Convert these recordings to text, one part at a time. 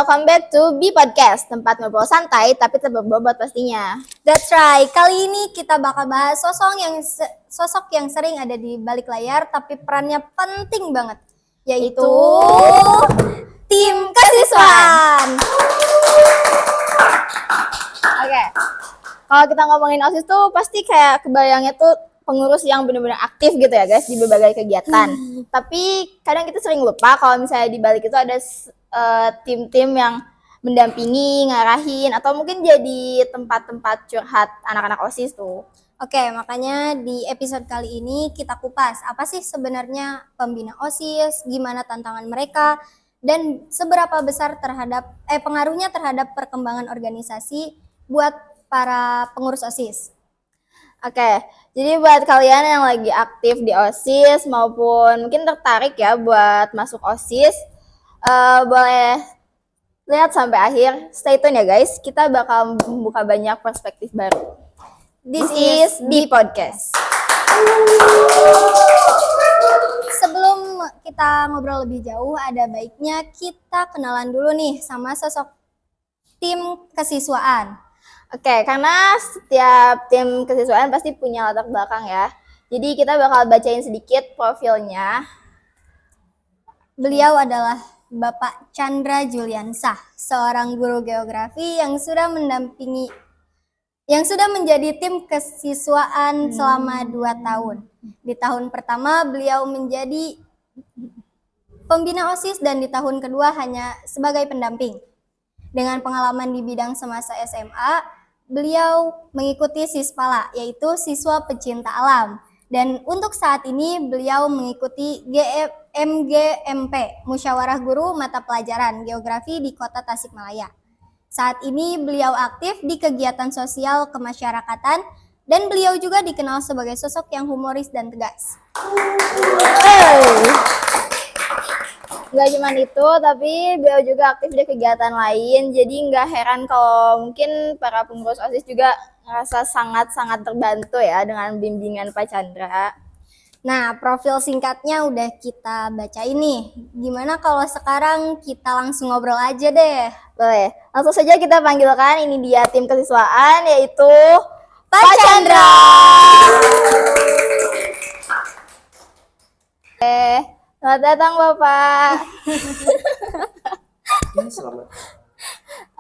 welcome back to B Podcast, tempat ngobrol santai tapi tetap berbobot pastinya. That's right. Kali ini kita bakal bahas sosok yang sering ada di balik layar tapi perannya penting banget, yaitu tim kesiswaan. Oke. Kalau kita ngomongin OSIS tuh pasti kayak kebayangnya tuh pengurus yang benar-benar aktif gitu ya guys di berbagai kegiatan. Tapi kadang kita sering lupa kalau misalnya di balik itu ada tim-tim yang mendampingi, ngarahin, atau mungkin jadi tempat-tempat curhat anak-anak OSIS tuh. Oke, makanya di episode kali ini kita kupas apa sih sebenarnya pembina OSIS, gimana tantangan mereka, dan seberapa besar pengaruhnya terhadap perkembangan organisasi buat para pengurus OSIS. Oke, jadi buat kalian yang lagi aktif di OSIS maupun mungkin tertarik ya buat masuk OSIS, boleh lihat sampai akhir. Stay tune ya guys, kita bakal membuka banyak perspektif baru. This is B Podcast. Sebelum kita ngobrol lebih jauh, ada baiknya kita kenalan dulu nih sama sosok tim kesiswaan. Oke, karena setiap tim kesiswaan pasti punya latar belakang ya. Jadi kita bakal bacain sedikit profilnya. Beliau adalah Bapak Chandra Juliansah, seorang guru geografi yang sudah menjadi tim kesiswaan selama 2 tahun. Di tahun pertama beliau menjadi pembina OSIS dan di tahun kedua hanya sebagai pendamping. Dengan pengalaman di bidang semasa SMA, beliau mengikuti Sispala, yaitu siswa pecinta alam. Dan untuk saat ini beliau mengikuti MGMP, Musyawarah Guru Mata Pelajaran Geografi di Kota Tasikmalaya. Saat ini beliau aktif di kegiatan sosial kemasyarakatan dan beliau juga dikenal sebagai sosok yang humoris dan tegas. Nggak cuma itu, tapi beliau juga aktif di kegiatan lain. Jadi nggak heran kalau mungkin para pengurus OSIS juga ngerasa sangat-sangat terbantu ya dengan bimbingan Pak Chandra. Nah, profil singkatnya udah kita bacain nih. Gimana kalau sekarang kita langsung ngobrol aja deh? Boleh, langsung saja kita panggilkan. Ini dia tim kesiswaan, yaitu Pak Chandra. Selamat datang Bapak. Selamat.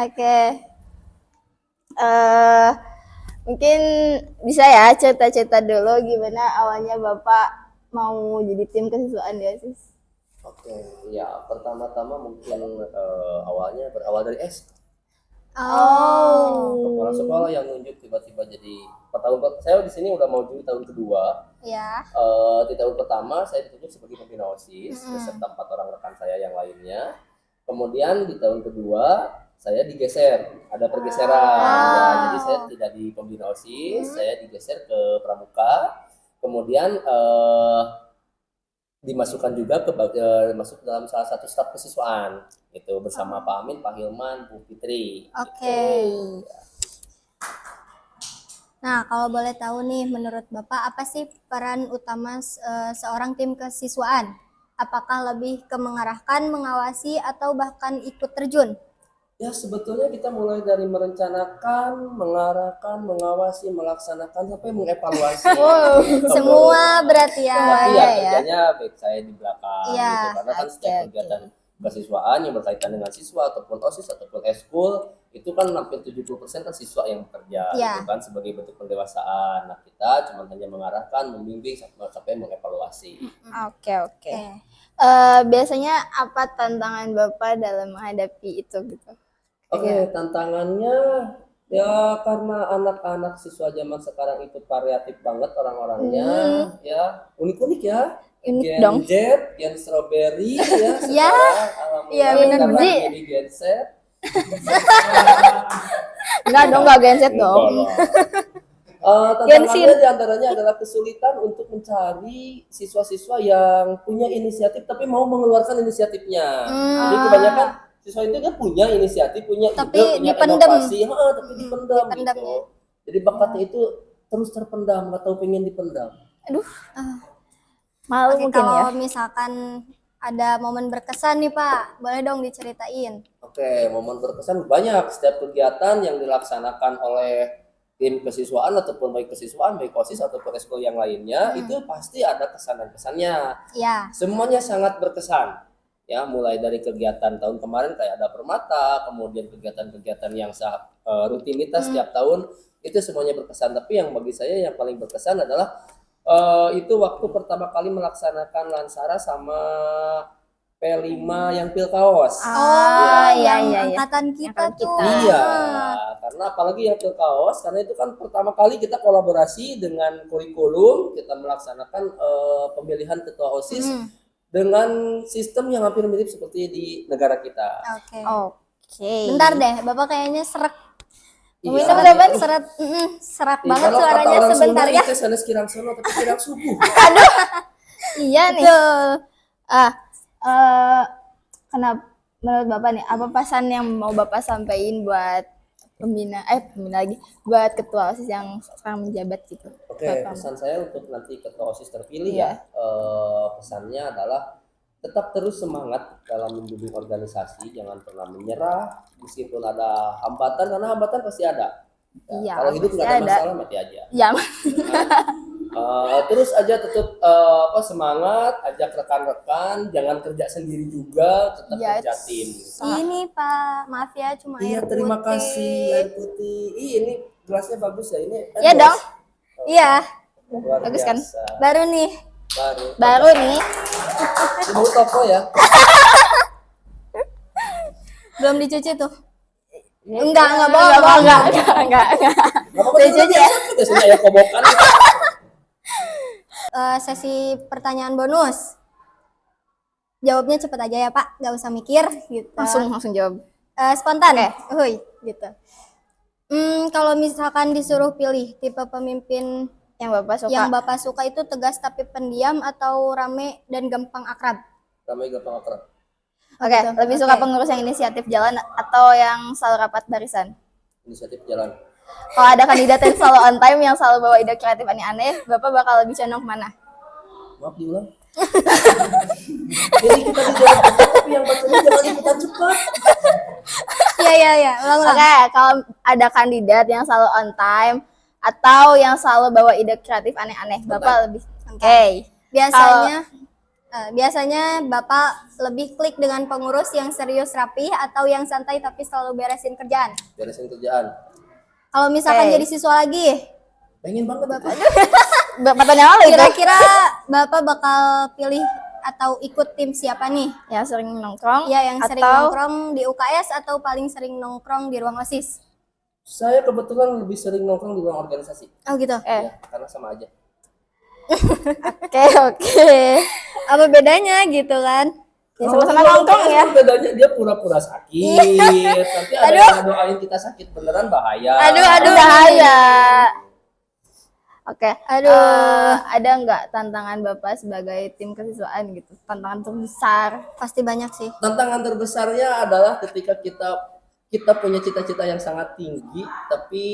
Oke. Mungkin bisa ya cerita-cerita dulu gimana awalnya Bapak mau jadi tim kesiswaan di OSIS? Oke, ya pertama-tama mungkin awalnya berawal dari kepala sekolah yang nunjuk tiba-tiba jadi saya di sini udah mau jadi tahun kedua. Ya. Di tahun pertama saya ditunjuk sebagai pembina OSIS beserta 4 orang rekan saya yang lainnya. Kemudian di tahun kedua saya digeser, ada pergeseran. Ya, jadi saya tidak di pembina OSIS, saya digeser ke Pramuka. Kemudian dimasukkan juga masuk dalam salah satu staf kesiswaan itu bersama Pak Amin, Pak Hilman, Bu Fitri. Oke. Nah, kalau boleh tahu nih, menurut Bapak apa sih peran utama seorang tim kesiswaan? Apakah lebih ke mengarahkan, mengawasi, atau bahkan ikut terjun? Ya, sebetulnya kita mulai dari merencanakan, mengarahkan, mengawasi, melaksanakan sampai mengevaluasi. Semua berarti ya. Iya, kerjanya baik saya di belakang ya, gitu. Karena kan setiap kegiatan kesiswaan yang berkaitan dengan siswa ataupun OSIS ataupun eskul itu kan hampir 70% kan siswa yang bekerja gitu kan sebagai bentuk pendewasaan. Nah, kita cuma hanya mengarahkan, membimbing sampai mengevaluasi. Oke. Biasanya apa tantangan Bapak dalam menghadapi itu gitu? Oke, tantangannya ya karena anak-anak siswa zaman sekarang itu variatif banget orang-orangnya, ya unik-unik ya. Gen Z, Gen Strawberry ya sekarang alhamdulillah karena jadi Gen Z. Enggak Gen Z dong. Tantangannya diantaranya adalah kesulitan untuk mencari siswa-siswa yang punya inisiatif tapi mau mengeluarkan inisiatifnya. Jadi kebanyakan siswa itu kan punya inisiatif, punya ide, punya inovasi, tapi dipendam gitu. Jadi bakatnya itu terus terpendam, nggak tahu pengen dipendam. Aduh, malu mungkin kalau ya. Misalkan ada momen berkesan nih Pak, boleh dong diceritain. Oke, momen berkesan banyak. Setiap kegiatan yang dilaksanakan oleh tim kesiswaan ataupun baik kesiswaan, baik OSIS ataupun ekskul yang lainnya, itu pasti ada kesan dan kesannya. Ya. Semuanya sangat berkesan. Ya, mulai dari kegiatan tahun kemarin kayak ada permata, kemudian kegiatan-kegiatan yang rutinitas setiap tahun itu semuanya berkesan. Tapi yang bagi saya yang paling berkesan adalah itu waktu pertama kali melaksanakan Lansara sama P5 yang Pilkaos. Yang iya. angkatan kita Angkatan tuh. kita. Iya, karena apalagi yang Pilkaos, karena itu kan pertama kali kita kolaborasi dengan kurikulum, kita melaksanakan pemilihan ketua OSIS dengan sistem yang hampir mirip seperti di negara kita. Oke. Oke. Bentar deh, Bapak kayaknya serak. Iya. Serak Iya, banget kalau kata suaranya orang sebentar Sunda ya. itu sanes kirang sono tapi kirang subuh. Iya nih. Betul. Kenapa menurut Bapak nih, apa pesan yang mau Bapak sampaikan buat pembina lagi, buat ketua OSIS yang sekarang menjabat gitu? Oke, Bapak. pesan saya untuk nanti ketua OSIS terpilih Iya. pesannya adalah tetap terus semangat dalam membimbing organisasi, jangan pernah menyerah meskipun ada hambatan, karena hambatan pasti ada. Iya, Kalau hidup nggak pasti ada ada. masalah mati aja. Ya, Terus aja tetap semangat, ajak rekan-rekan, jangan kerja sendiri juga, tetap Yes. kerja tim. Ini Pak, maaf ya cuma Iya, air terima putih. kasih air putih. ini gelasnya bagus ya ini. Iya Bos. dong. Iya, Luar Bagus kan? biasa. baru nih. Baru nih. Ibu toko ya. Belum dicuci tuh. Enggak bohong. enggak. Nggak apa-apa, Dicuci ya? biasanya ya kobokan. Sesi pertanyaan bonus. Jawabnya cepet aja ya Pak, nggak usah mikir gitu. Langsung jawab. Spontan. Oke. Uhuy, gitu. Kalau misalkan disuruh pilih tipe pemimpin Yang Bapak suka. yang Bapak suka itu tegas tapi pendiam atau rame dan gampang akrab? Ramai gampang akrab. Oke, gitu. lebih suka Oke. pengurus yang inisiatif jalan atau yang selalu rapat barisan? Inisiatif jalan. Kalau ada kandidat yang selalu on time, yang selalu bawa ide kreatif aneh-aneh, Bapak bakal lebih condong mana? Maaf diulang. Jadi kita dijawab cepat, tapi yang bacanya jangan ikutan cepat. Iya, ulang-ulang. Oke, kalau ada kandidat yang selalu on time atau yang selalu bawa ide kreatif aneh-aneh, Bapak lebih. Oke. Biasanya Bapak lebih klik dengan pengurus yang serius rapi atau yang santai tapi selalu beresin kerjaan? Beresin kerjaan. Kalau misalkan Oke. jadi siswa lagi, Pengen banget Bapak. Pertanyaan lalu itu. kira-kira Bapak bakal pilih atau ikut tim siapa nih? Yang sering nongkrong? Ya, yang sering atau nongkrong di UKS atau paling sering nongkrong di ruang OSIS? Saya kebetulan lebih sering nongkrong di ruang organisasi. Oh gitu. Ya, karena sama aja. Oke. Apa bedanya gitu kan? Ya, sama-sama nongkrong ya. Bedanya dia pura-pura sakit, tapi ada yang doain kita sakit beneran bahaya. Aduh bahaya. Oke. Aduh. Ada nggak tantangan Bapak sebagai tim kesiswaan gitu? Tantangan terbesar? Pasti banyak sih. Tantangan terbesarnya adalah ketika kita punya cita-cita yang sangat tinggi, tapi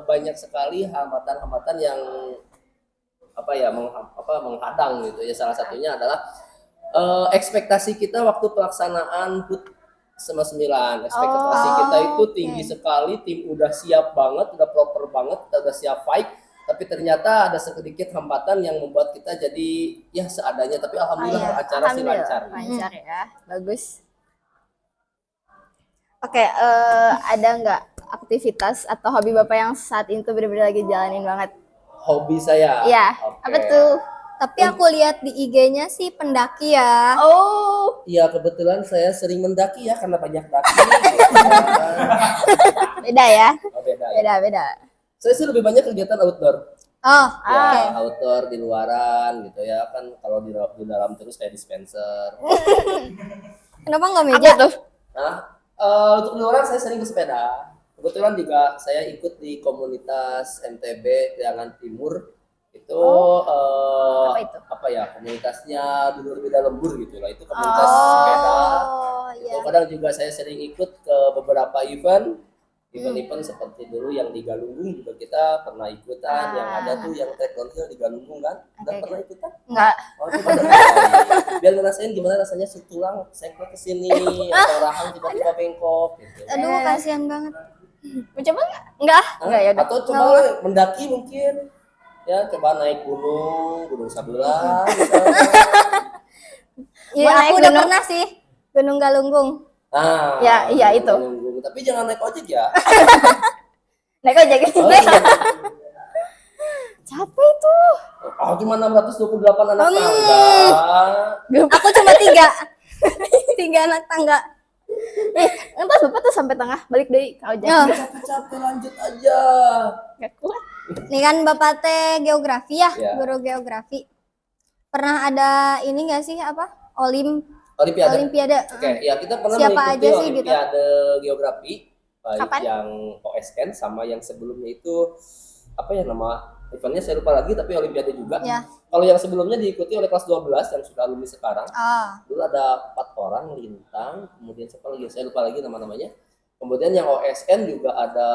banyak sekali hambatan-hambatan yang menghadang gitu ya. Salah satunya adalah ekspektasi kita waktu pelaksanaan HUT sama 9. Ekspektasi kita itu tinggi sekali, tim udah siap banget, udah proper banget, kita udah siap fight, tapi ternyata ada sedikit hambatan yang membuat kita jadi ya seadanya, tapi alhamdulillah acara sih lancar. Lancar ya, bagus. Oke, ada nggak aktivitas atau hobi Bapak yang saat itu benar-benar lagi jalanin banget? Hobi saya. Iya, Oke. apa tuh? Tapi aku lihat di IG-nya sih pendaki ya. Oh, Iya, kebetulan saya sering mendaki ya karena banyak daki. beda ya? Oh, beda ya. Beda. Saya sih lebih banyak kegiatan outdoor. Oh, Ya, outdoor di luaran gitu ya kan, kalau di dalam terus kayak dispenser. kenapa nggak Apa meja? tuh? Nah, untuk di luaran saya sering bersepeda. Kebetulan juga saya ikut di komunitas MTB Priangan Timur. Itu apa itu? komunitasnya Dulur Beda Lembur gitu lah. Itu komunitas sepeda. Oh, Gitu. iya. Kadang juga saya sering ikut ke beberapa event Event-event seperti dulu yang di Galunggung juga kita pernah ikutan. Yang ada tuh yang track downhill di Galunggung kan. Udah pernah ikutan? Enggak. Oh, coba dong ceritain. Biar ngerasain gimana rasanya tulang sengklek ke sini atau rahang tiba-tiba bengkok gitu. Aduh, kasihan banget. Mau coba nggak? Enggak. Hah? Enggak ya udah. Atau coba mendaki mungkin. Ya, coba naik Gunung Sabulang misalnya. Iya, Mau naik aku udah gunung? pernah sih Gunung Galunggung. Nah, Ya, iya itu. Galunggung. Tapi jangan naik ojek ya. Naik aja gitu. Oh, iya. Capek itu. Oh, cuma 628 anak tangga. Aku cuma 3. 3 anak tangga. Entar bapak tuh sampai tengah balik dari ke ojek. Oh, Capek-capek lanjut aja. Gak kuat. ini kan Bapak teh geografi ya, Ya. guru geografi. Pernah ada ini enggak sih apa? Olimpiade. Olimpiade. Oke, ya kita pernah Siapa mengikuti aja sih gitu? Olimpiade Geografi, baik Kapan? yang OSN sama yang sebelumnya itu apa ya nama eventnya saya lupa lagi tapi Olimpiade juga. Ya. Kalau yang sebelumnya diikuti oleh kelas 12 yang sudah lulus sekarang. Ah, Dulu ada 4 orang lintang, kemudian siapa lagi saya lupa lagi nama-namanya. Kemudian yang OSN juga ada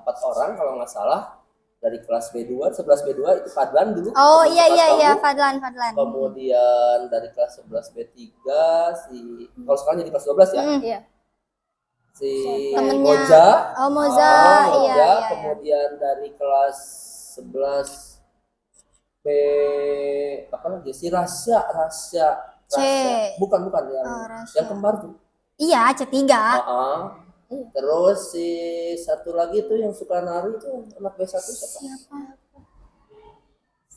4 orang kalau nggak salah dari kelas B2, 11 B2 itu Fadlan dulu. oh teman iya sekelas iya iya, kamu. Fadlan. Kemudian dari kelas 11 B3 si kalau sekarang jadi kelas 12 ya. Iya. Si Temennya. Moza. Oh, Moza, iya, iya. Kemudian dari kelas 11 B apa lagi si Rasya. C. Bukan yang Oh, Rasya. yang kembar tuh. Iya, C3. Terus si satu lagi tuh yang suka nari tuh anak B1 siapa?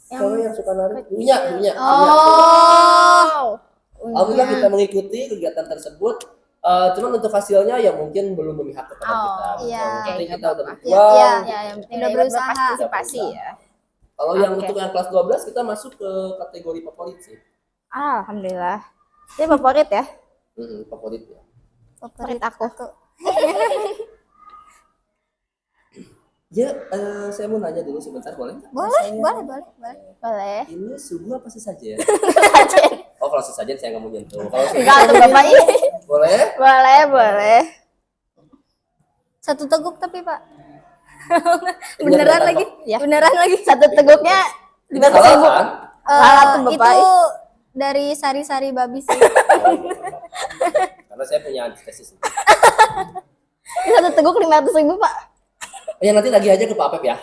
Cewek yang suka nari. Dunya. Oh. Alhamdulillah kita mengikuti kegiatan tersebut. Cuman untuk hasilnya ya mungkin belum memihak kepada kita. iya. Yang penting kita udah Iya, berjuang. iya. Ya, yang penting Udah berusaha. partisipasi ya. Kalau yang Oke. untuk yang kelas 12 kita masuk ke kategori favorit sih. Alhamdulillah. Ini favorit ya? Favorit ya. Favorit aku. Ya, saya mau nanya dulu sebentar boleh? Boleh. Boleh. Ini subuh apa sesajen? Oh, kalau sesajen saya nggak mau nyentuh. Kalau Enggak tuh bapak ini. boleh? Boleh. Satu teguk tapi, Pak. Ini Beneran yang lagi? Ya. Beneran lagi. Satu teguknya Ini halal kan? Halal tuh, Bapak. Itu dari sari-sari babi sih. Oh, iya. Karena saya punya antitesis. Ini satu teguk 500.000 Pak. Ya nanti lagi aja ke Pak Apep ya.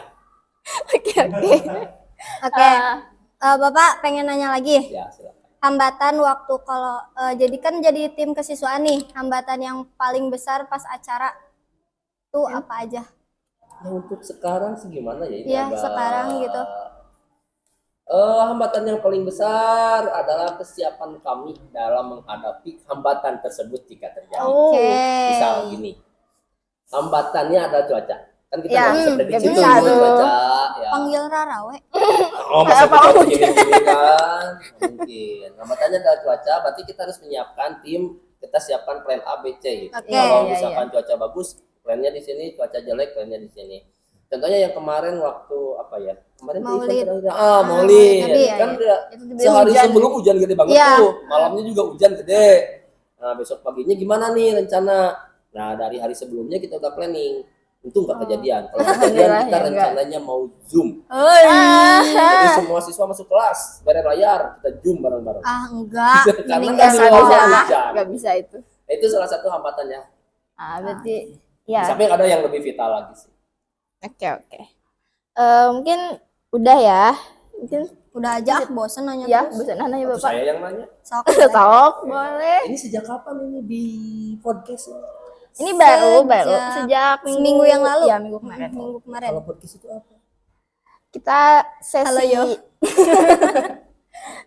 Oke. Oke. Bapak pengen nanya lagi. Ya, silakan. Hambatan waktu kalau jadi tim kesiswaan nih, hambatan yang paling besar pas acara tuh apa aja? Nah, untuk sekarang sih gimana ya? Ini Iya, agak- sekarang gitu. Hambatan yang paling besar adalah kesiapan kami dalam menghadapi hambatan tersebut jika terjadi. Oke. Misal gini, hambatannya adalah cuaca. Kan kita Ya, nggak bisa prediksi nggak tuh bisa tuh. cuaca. Ya. Panggil Rara, we. Oh, masa kita begini-begini kan? Nggak mungkin. Hambatannya adalah cuaca, berarti kita harus menyiapkan tim. Kita siapkan plan A, B, C. Gitu. Oke. Kalau Iya, misalkan cuaca bagus, plannya di sini. Cuaca jelek, plannya di sini. Contohnya yang kemarin waktu apa ya? Kemarin tuh Maulid. event terakhir. Maulid Maulid. Nabi, Kan ya. udah Itu tiba-tiba sehari hujan. sebelum hujan gede banget Iya. tuh. Malamnya juga hujan gede. Nah, besok paginya gimana nih rencana? Nah, dari hari sebelumnya kita udah planning. Untung nggak kejadian. Kalau kejadian Alhamdulillah, kita ya, rencananya mau Zoom. Jadi semua siswa masuk kelas, beres layar, kita Zoom bareng-bareng. Ah, enggak. Karena Mending kan nggak di bisa. luar hujan. Enggak bisa itu. Itu salah satu hambatannya. Berarti Di ya. samping ada yang lebih vital lagi sih. Oke. Mungkin udah ya. Mungkin Udah aja, bosen nanya ya, terus. bisa nanya Atau Bapak. saya yang nanya. Sok. Sok, boleh. Ini sejak kapan ini di podcast ini? Ini baru sejak seminggu yang lalu. Ya, minggu kemarin. Minggu kemarin. Kalau podcast itu apa? Kita sesi Halo, Yo.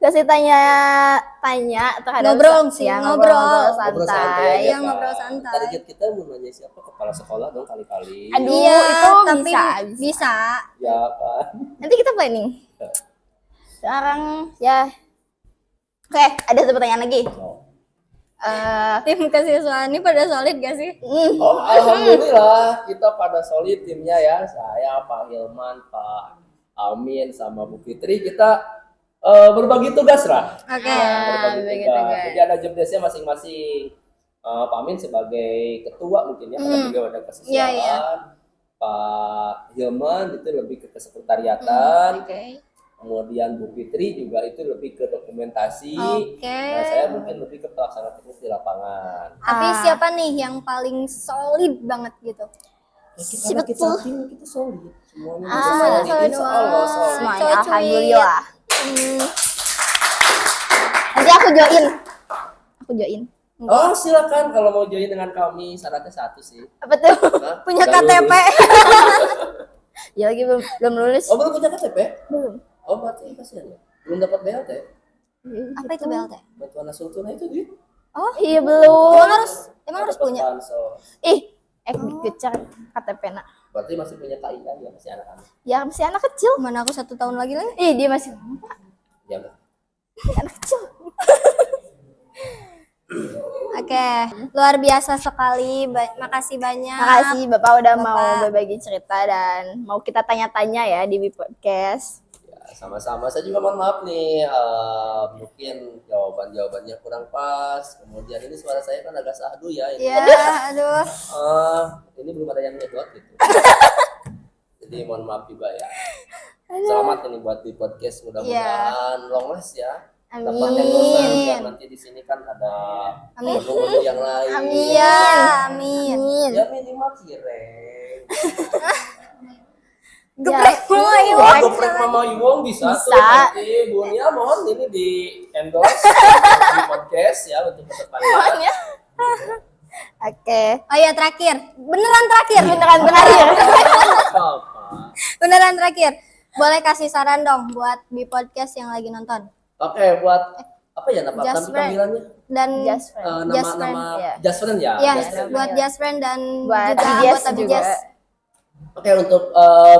sesi tanya terhadap Ngobrol sih, ya, ngobrol. Ngobrol santai. santai. Iya, kan? ngobrol santai. Target kita mau nanya siapa? Kepala sekolah dong kali-kali. Aduh, Iya, itu tapi bisa. Ya kan? Nanti kita planning. Sekarang ya. Oke, ada satu pertanyaan lagi. Oh. Tim kesiswaan ini pada solid gak sih? Oh, alhamdulillah kita pada solid timnya ya. Saya, Pak Hilman, Pak Amin, sama Bu Fitri kita berbagi tugas lah. Oke. Berbagi berbagi tugas. tugas. Jadi ada job desk-nya masing-masing. Pak Amin sebagai ketua mungkin ya, karena beliau ada kesiswaan. Iya, iya. Pak Hilman itu lebih ke kesekretariatan. Oke. Kemudian Bu Fitri juga itu lebih ke dokumentasi. Oke. Nah, saya mungkin lebih ke pelaksana teknis di lapangan. Tapi siapa nih yang paling solid banget gitu? Kita Betul. kita solid. Semuanya Semuanya solid. Insya Allah solid. Semuanya Cocok. alhamdulillah. Nanti aku join. Oh, silakan kalau mau join dengan kami, syaratnya satu sih. Apa tuh? Hah? Punya Nggak KTP. lulus. Ya lagi belum lulus. Oh, belum punya KTP? Belum. Oh, berarti kasihan ya. Belum dapat BLT. Apa itu BLT? Bantuan langsung tunai itu dia. Oh iya belum. Emang harus punya. Ih, kecer KTP nak. Berarti masih punya KIK ya, masih anak-anak. Ya masih anak kecil. Mana aku 1 tahun lagi lah. Ih dia masih Ya, Mbak. anak kecil. Oke, luar biasa sekali. Makasih banyak. Makasih Bapak udah mau Bapak. berbagi cerita dan mau kita tanya-tanya ya di Podcast. Ya, sama-sama. Saya juga mohon maaf nih, mungkin jawabannya kurang pas. Kemudian ini suara saya kan agak sahdu ya. Ini, Ya, aduh. ini belum ada yang nyedot gitu. Jadi mohon maaf juga ya. Selamat ini buat di podcast, mudah-mudahan long last ya. Dapat yang bosan biar nanti di sini kan ada menu-menu yang lain. Amin. Iya, amin. Ya minimal cireng. Geprek mulu Ya, Iwong. Wah, geprek Mama Iwong bisa tuh Bisa. nanti Bunia mohon ini di endorse di podcast ya untuk kedepannya. Oke. Oh iya, terakhir. Beneran terakhir. Beneran terakhir. Apa? Beneran terakhir. Boleh kasih saran dong buat di podcast yang lagi nonton. Oke, buat apa ya nama Just Friend. panggilannya? Dan Just Friend. Just Nama Friend, iya. Just Friend ya. ya, Just Friend. buat Just Friend dan Buat juga BJS anggota juga. BJS. Oke, untuk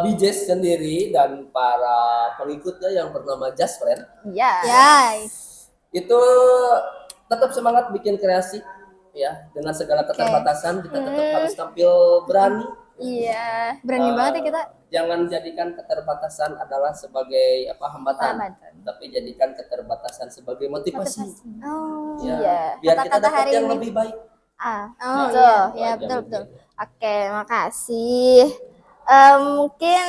BJS sendiri dan para pengikutnya yang bernama Just Friend Iya. Yay. itu tetap semangat bikin kreasi ya, dengan segala keterbatasan kita tetap harus tampil berani. Iya. Berani banget ya kita. Jangan jadikan keterbatasan adalah sebagai hambatan, Hambatan. tapi jadikan keterbatasan sebagai motivasi. Oh. Ya, Iya. biar kita Kata-kata dapat hari yang ini. lebih baik. Oh betul. iya, iya Wajar betul mungkin. betul. Oke, makasih. Mungkin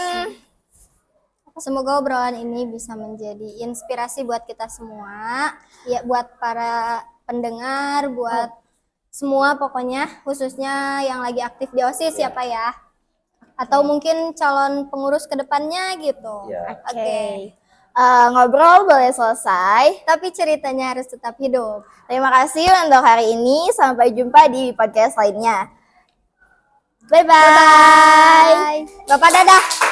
Semoga obrolan ini bisa menjadi inspirasi buat kita semua, ya buat para pendengar, buat semua pokoknya, khususnya yang lagi aktif di OSIS ya Pak ya. Atau mungkin calon pengurus ke depannya gitu. Ya. Oke. ngobrol boleh selesai. Tapi ceritanya harus tetap hidup. Terima kasih untuk hari ini. Sampai jumpa di podcast lainnya. Bye-bye. Bye. Bapak dadah.